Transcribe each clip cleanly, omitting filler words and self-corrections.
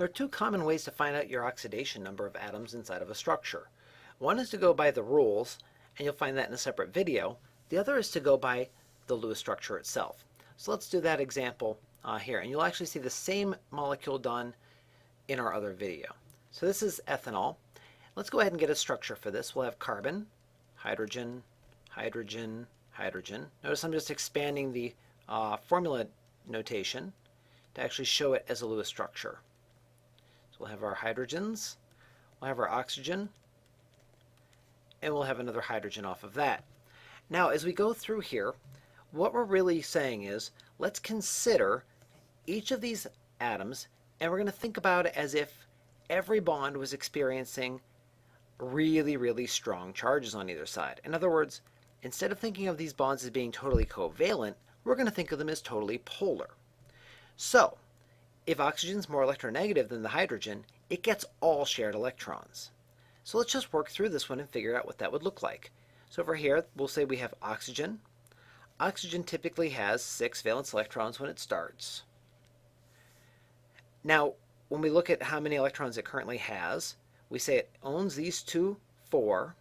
There are two common ways to find out your oxidation number of atoms inside of a structure. One is to go by the rules, and you'll find that in a separate video. The other is to go by the Lewis structure itself. So let's do that example here, and you'll actually see the same molecule done in our other video. So this is ethanol. Let's go ahead and get a structure for this. We'll have carbon, hydrogen, hydrogen, hydrogen. Notice I'm just expanding the formula notation to actually show it as a Lewis structure. So we'll have our hydrogens, we'll have our oxygen, and we'll have another hydrogen off of that. Now as we go through here, what we're really saying is, let's consider each of these atoms, and we're going to think about it as if every bond was experiencing really, really strong charges on either side. In other words, instead of thinking of these bonds as being totally covalent, we're going to think of them as totally polar. So, if oxygen is more electronegative than the hydrogen, it gets all shared electrons. So let's just work through this one and figure out what that would look like. So over here, we'll say we have oxygen. Oxygen typically has 6 valence electrons when it starts. Now, when we look at how many electrons it currently has, we say it owns these 4.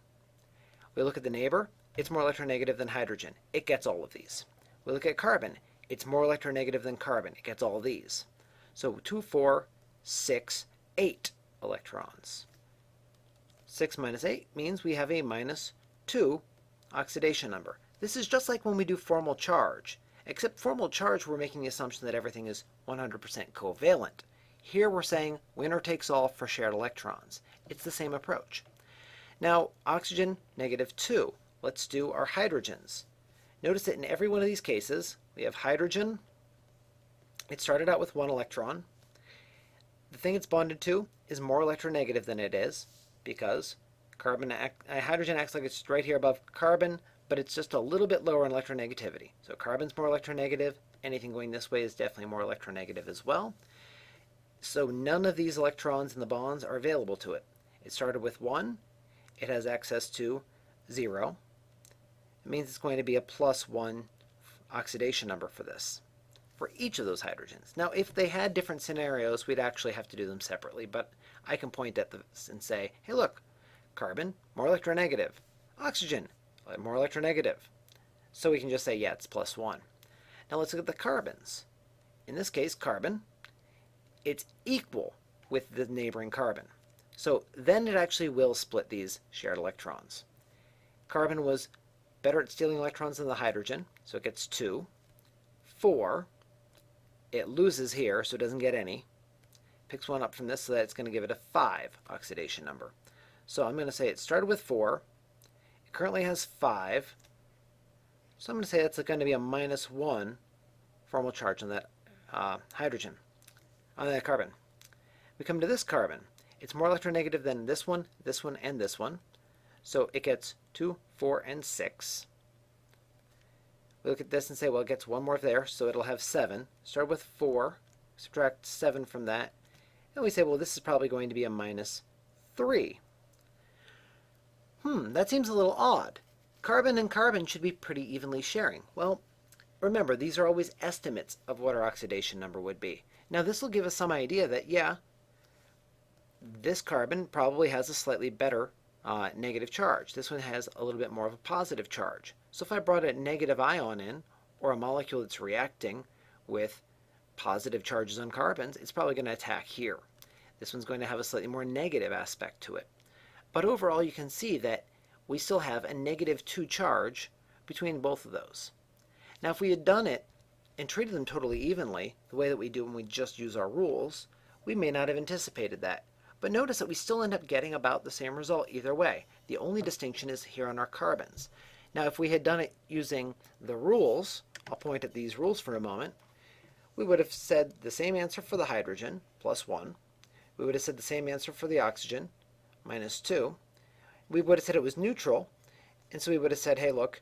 We look at the neighbor, it's more electronegative than hydrogen. It gets all of these. We look at carbon, it's more electronegative than carbon. It gets all of these. So 2, 4, 6, 8 electrons. 6 minus 8 means we have a minus 2 oxidation number. This is just like when we do formal charge, except formal charge we're making the assumption that everything is 100% covalent. Here we're saying winner takes all for shared electrons. It's the same approach. Now oxygen, -2. Let's do our hydrogens. Notice that in every one of these cases we have hydrogen. It started out with 1 electron. The thing it's bonded to is more electronegative than it is because hydrogen acts like it's right here above carbon, but it's just a little bit lower in electronegativity. So carbon's more electronegative. Anything going this way is definitely more electronegative as well. So none of these electrons in the bonds are available to it. It started with 1. It has access to 0. It means it's going to be a +1 oxidation number for this, for each of those hydrogens. Now, if they had different scenarios, we'd actually have to do them separately, but I can point at this and say, hey, look, carbon, more electronegative. Oxygen, more electronegative. So we can just say, yeah, it's +1. Now let's look at the carbons. In this case, carbon, it's equal with the neighboring carbon. So then it actually will split these shared electrons. Carbon was better at stealing electrons than the hydrogen, so it gets 2. 4, it loses here, so it doesn't get any. Picks 1 up from this, so that it's going to give it a 5 oxidation number. So I'm going to say it started with 4. It currently has 5. So I'm going to say that's going to be a -1 formal charge on that hydrogen, on that carbon. We come to this carbon. It's more electronegative than this one, and this one. So it gets 2, 4, and 6. We look at this and say, well, it gets 1 more there, so it'll have 7. Start with 4, subtract 7 from that, and we say, well, this is probably going to be a -3. That seems a little odd. Carbon and carbon should be pretty evenly sharing. Well, remember, these are always estimates of what our oxidation number would be. Now, this will give us some idea that, yeah, this carbon probably has a slightly better negative charge. This one has a little bit more of a positive charge. So if I brought a negative ion in, or a molecule that's reacting with positive charges on carbons, it's probably going to attack here. This one's going to have a slightly more negative aspect to it. But overall, you can see that we still have a -2 charge between both of those. Now, if we had done it and treated them totally evenly, the way that we do when we just use our rules, we may not have anticipated that. But notice that we still end up getting about the same result either way. The only distinction is here on our carbons. Now, if we had done it using the rules, I'll point at these rules for a moment, we would have said the same answer for the hydrogen, +1. We would have said the same answer for the oxygen, -2. We would have said it was neutral, and so we would have said, hey, look,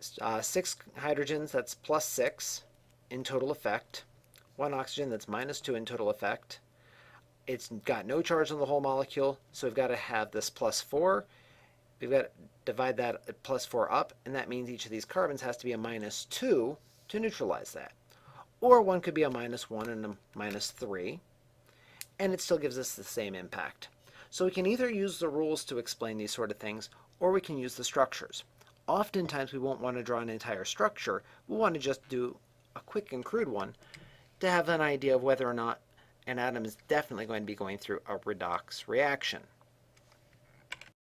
6 hydrogens, that's +6 in total effect. 1 oxygen, that's -2 in total effect. It's got no charge on the whole molecule, so we've got to have this +4. We've got to divide that +4 up, and that means each of these carbons has to be a -2 to neutralize that. Or one could be a -1 and a -3. and it still gives us the same impact. So we can either use the rules to explain these sort of things, or we can use the structures. Oftentimes we won't want to draw an entire structure. We want to just do a quick and crude one to have an idea of whether or not an atom is definitely going to be going through a redox reaction.